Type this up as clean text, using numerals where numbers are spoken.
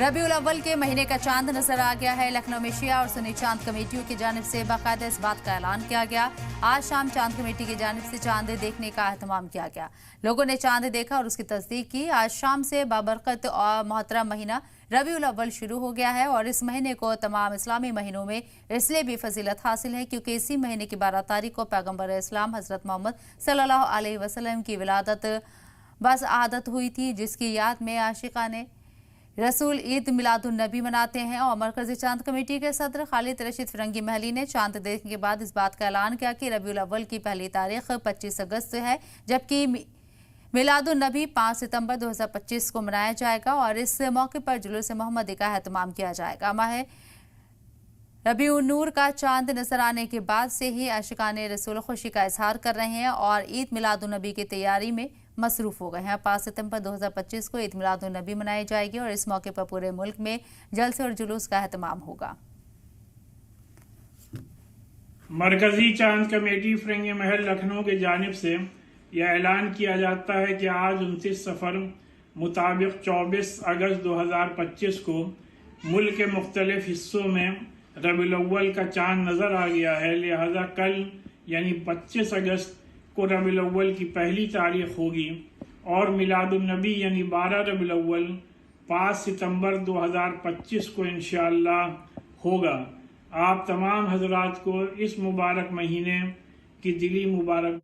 रबीउल अव्वल के महीने का चांद नजर आ गया है। लखनऊ में शिया और सुन्नी चांद कमेटियों की जानिब से बाकायदा इस बात का ऐलान किया गया। आज शाम चांद कमेटी की जानिब से चांद देखने का एहतमाम किया गया। लोगों ने चांद देखा और उसकी तस्दीक की। आज शाम से बाबरकत और मोहतरम महीना रबीउल अव्वल शुरू हो गया है और इस महीने को तमाम इस्लामी महीनों में इसलिए भी फजीलत हासिल है क्योंकि इसी महीने की 12 तारीख को पैगम्बर इस्लाम हजरत मोहम्मद सल्लल्लाहु अलैहि वसल्लम की विलादत बस आदत हुई थी, जिसकी याद में आशिकाने रसूल ईद मिलादुन नबी मनाते हैं। और मरकजी चांद कमेटी के सदर खालिद रशीद फिरंगी महली ने चांद देखने के बाद इस बात का ऐलान किया कि रबीउल अव्वल की पहली तारीख 25 अगस्त है, जबकि मिलादुन नबी 5 सितंबर 2025 को मनाया जाएगा और इस मौके पर जुलूस मोहम्मदी का एहतमाम किया जाएगा। माह रबीउन नूर का चांद नजर आने के बाद से ही आशिकाने रसूल खुशी का इजहार कर रहे हैं और ईद मिलादुन नबी की तैयारी में मसरूफ हो गए हैं। 5 सितंबर 2025 को ईद मिलादुन नबी मनाई जाएगी और इस मौके पर पूरे मुल्क में जलसे और जुलूस का एहतमाम होगा। मरकजी चांद कमेटी फिरंगी महल लखनऊ की जानिब से यह ऐलान किया जाता है कि आज 29 सफर मुताबिक 24 अगस्त 2025 को मुल्क के मुख्तलिफ हिस्सों में रबीउल अव्वल का चांद नजर आ गया है। लिहाजा कल यानी 25 अगस्त को रबीउल अव्वल की पहली तारीख होगी और मिलादुन नबी यानी 12 रबीउल अव्वल 5 सितंबर 2025 को इंशाअल्लाह होगा। आप तमाम हजरात को इस मुबारक महीने की दिली मुबारक